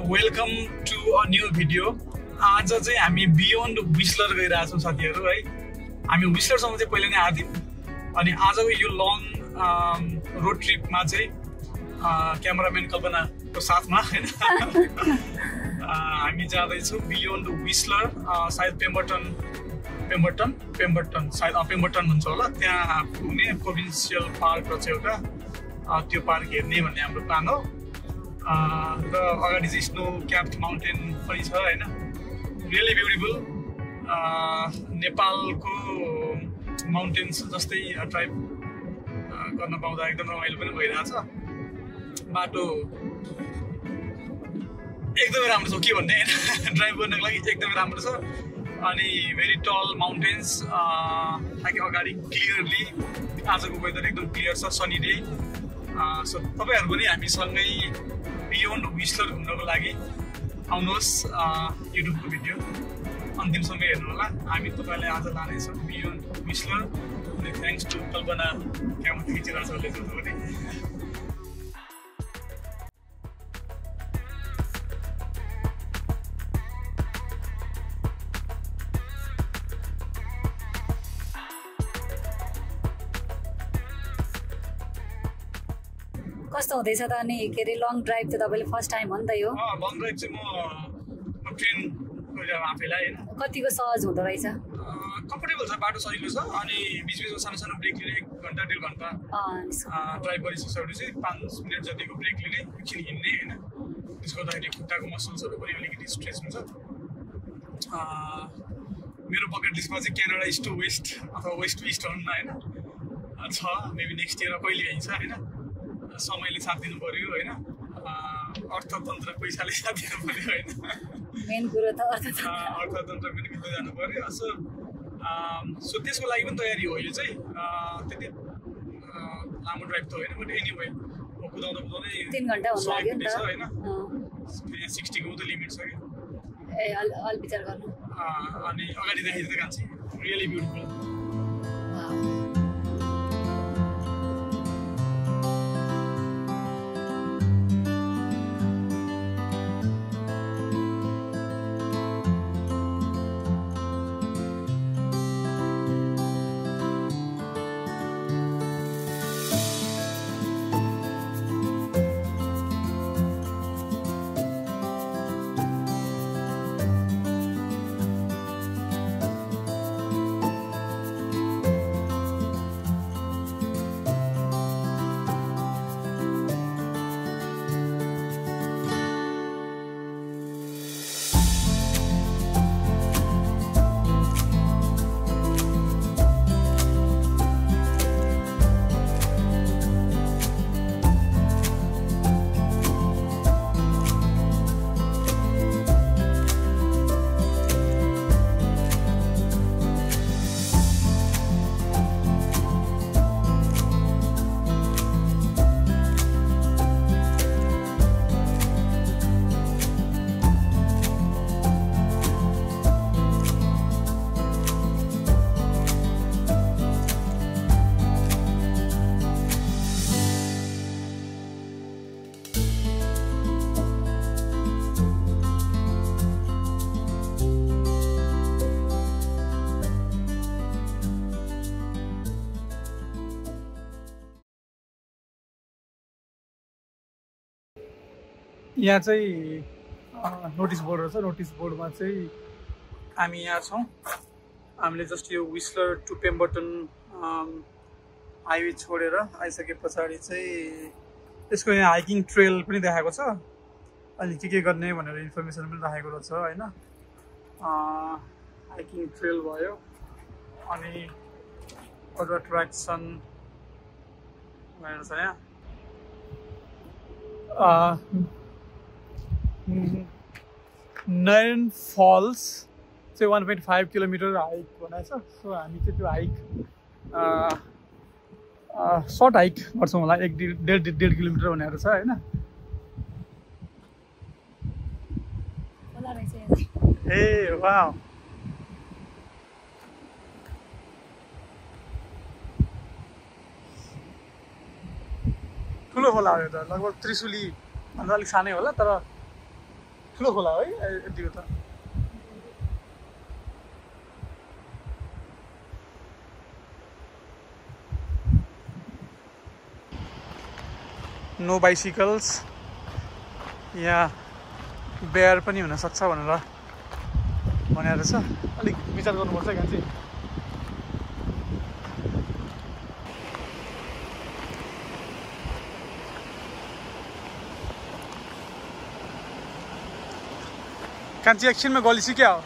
Welcome to a new video. आज चाहिँ हामी बियोन्ड विस्लर गइरहेको छौँ साथीहरू है। हामी विस्लरसम्म चाहिँ पहिले नै आएको थियौँ अनि आजको यो लङ रोड ट्रिपमा चाहिँ क्यामेराम्यान कल्पनाको साथमा हैन हामी जाँदैछौँ बियोन्ड विस्लर। सायद पेम्बरटन सायद पेम्बरटन हुन्छ होला, त्यहाँ पुग्ने प्रोभिन्सियल पार्क रहेछ एउटा, त्यो पार्क हेर्ने भन्ने हाम्रो प्लान हो। र अगाडि चाहिँ स्नो क्याप्ड माउन्टेन पनि छ हैन, रियली ब्युटिफुल। नेपालको माउन्टेन्स जस्तै ड्राइभ गर्न पाउँदा एकदम रमाइलो पनि भइरहेछ। बाटो एकदमै राम्रो छ, के भन्ने हैन, ड्राइभ गर्नको लागि एकदमै राम्रो छ। अनि भेरी टल माउन्टेन्स, अगाडि क्लियरली आजको वेदर एकदम क्लियर छ, सनी डे। सो तपाईँहरू पनि हामीसँगै बियोन्ड विस्लर घुम्नको लागि आउनुहोस्। युट्युबको भिडियो अन्तिमसम्म हेर्नु होला। हामी तपाईँलाई आज लानेछौँ बियोन्ड विस्लर। अनि थ्याङ्क्स टु कल्पना क्यामेरा खिचिरहेको छ उसले जस्तो पनि। कस्तो हुँदैछ त? अनि के अरे लङ ड्राइभ त तपाईँले फर्स्ट टाइम हो नि त यो? लङ ड्राइभ चाहिँ म ट्रेन गइरहेको आफैलाई हैन। कतिको सहज हुँदो रहेछ? कम्फर्टेबल छ, बाटो सजिलो छ। अनि बिचबिचमा सानो सानो ब्रेक लिने, 1 घन्टा 1.5 घन्टा ड्राइभ गरिसकेपछि चाहिँ 5 मिनट जतिको ब्रेक लिने, एकछिन हिँड्ने हैन। त्यसको गर्दाखेरि खुट्टाको मसल्सहरू पनि अलिकति स्ट्रेच हुन्छ। मेरो बकेट लिस्टमा चाहिँ क्यानाडा इस्ट टु वेस्ट अथवा वेस्ट टु इस्ट हुन्न हैन छ। मेबी नेक्स्ट इयर कहिले आइन्छ हैन, समयले साथ दिनु पर्यो हैन, अर्थतन्त्र पैसाले साथ दिनु पर्यो हैन। मेन कुरो त अर्थतन्त्र पनि मिल्दै जानु पर्यो। सो त्यसको लागि पनि तयारी हो यो चाहिँ। त्यति लामो ड्राइभ त होइन, बट एनीवे म कुदाउँदै 3 घन्टा हुन लाग्यो नि त हैन। 60 को त लिमिट छ कि। अल विचार गर्नु। अनि अगाडि देखाइदिँदै कान्छी रियली ब्युटिफुल। यहाँ चाहिँ नोटिस बोर्ड रहेछ। नोटिस बोर्डमा चाहिँ हामी यहाँ छौँ। हामीले जस्ट यो विस्लर टु पेम्बरटन हाइवे छोडेर आइसके पछाडि चाहिँ यसको यहाँ हाइकिङ ट्रेल पनि देखाएको छ। अनि के गर्ने भनेर इन्फर्मेसन पनि राखेको रहेछ होइन। हाइकिङ ट्रेल भयो, अनि अरू एट्र्याक्सन भनेर छ यहाँ। नयन फल्स चाहिँ 1.5 किलोमिटर हाइक भनेको छ। सो हामी चाहिँ त्यो हाइक सर्ट हाइक गर्छौँ होला, 1.5 किलोमिटर भनेर छ होइन। ए वाउ, ठुलो खोला हो यो त, लगभग त्रिशुली भन्दा अलिक सानै होला, तर ठुलो खोला है यतिको त नो बाइसिकल्स यहाँ बेयर पनि हुनसक्छ भनेर भनेर छ अलिक विचार गर्नुपर्छ कान्छी कान्छी एकछिनमा गलिसी क्या हो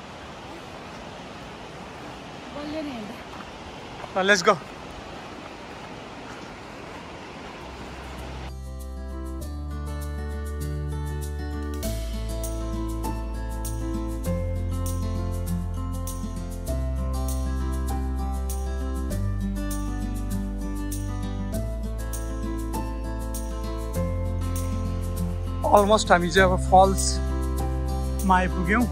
लेट्स गो अलमोस्ट हामी चाहिँ अब फल्समा आइपुग्यौँ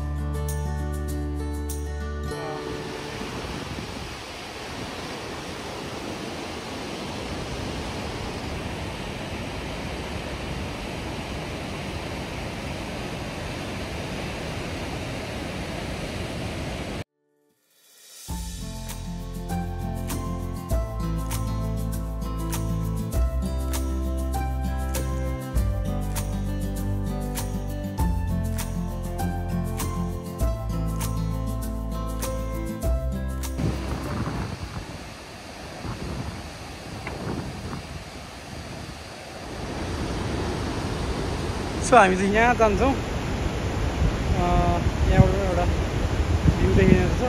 सो हामी चाहिँ यहाँ जान्छौँ यहाँबाट एउटा भ्यू देखिन्छ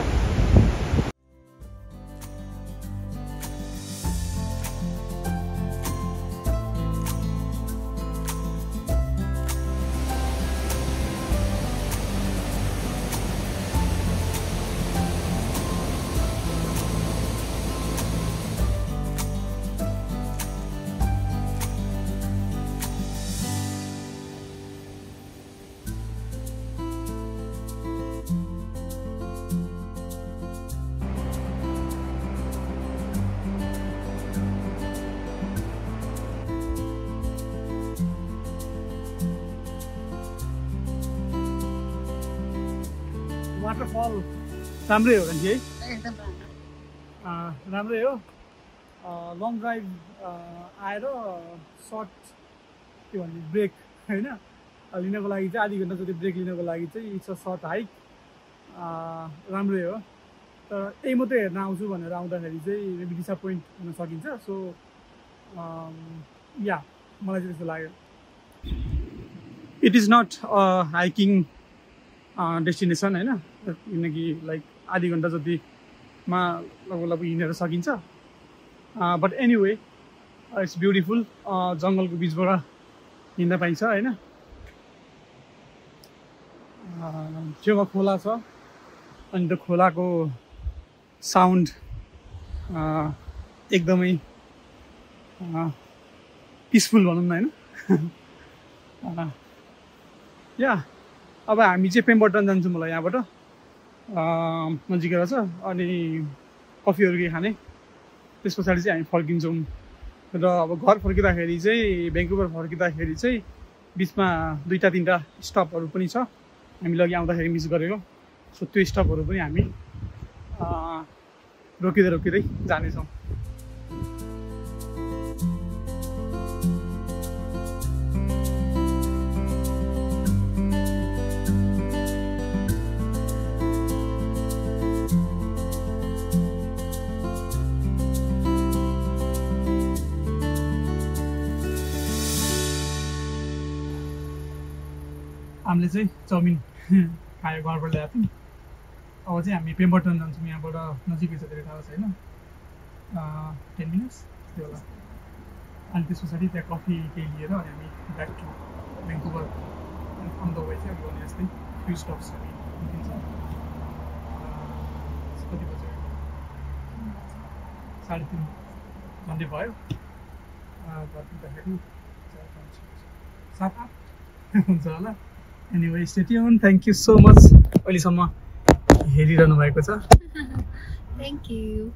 वाटरफल राम्रै हो भने है राम्रै हो लङ ड्राइभ आएर सर्ट के भन्ने ब्रेक होइन लिनको लागि चाहिँ आधी घन्टा जति ब्रेक लिनको लागि चाहिँ इट्स अ सर्ट हाइक राम्रै हो तर यही मात्रै हेर्न आउँछु भनेर आउँदाखेरि चाहिँ मेबी डिसपोइन्ट हुन सकिन्छ सो या मलाई चाहिँ त्यस्तो लाग्यो it is not hiking destination होइन किनकि लाइक आधी घन्टा जतिमा लगभग हिँडेर सकिन्छ बट एनिवे इट्स ब्युटिफुल जङ्गलको बिचबाट हिँड्न पाइन्छ होइन छेउमा खोला छ अनि त्यो खोलाको साउन्ड एकदमै पिसफुल भनौँ न होइन या अब हामी चाहिँ पेम्बर्टन जान्छौँ होला यहाँबाट नजिकै रहेछ अनि कफीहरू केही खाने त्यस पछाडि चाहिँ हामी फर्किन्छौँ र अब घर फर्किँदाखेरि चाहिँ भ्यान्कुभर फर्किँदाखेरि चाहिँ बिचमा 2-3 स्टपहरू पनि छ हामीले अघि आउँदाखेरि मिस गरेको सो त्यो स्टपहरू पनि हामी रोकिँदै जानेछौँ हामीले चाहिँ चाउमिन खायो घरबाट ल्याएको थियौँ अब चाहिँ हामी पेम्बर्टन जान्छौँ यहाँबाट नजिकै छ धेरै टाढो छैन 10 मिनट्स त्यो होला अनि त्यस पछाडि त्यहाँ कफी केही लिएर अनि हामी back to Vancouver on the way चाहिँ अब भने जस्तै फ्यु स्टप्स हामी निस्किन्छौँ कति बज्यो 3:30 घन्टे भयो घर पुग्दाखेरि 7-8 हुन्छ होला Anyway, stay tuned. Thank you so much. अहिलेसम्म हेरिरहनु भएको छ. Thank you.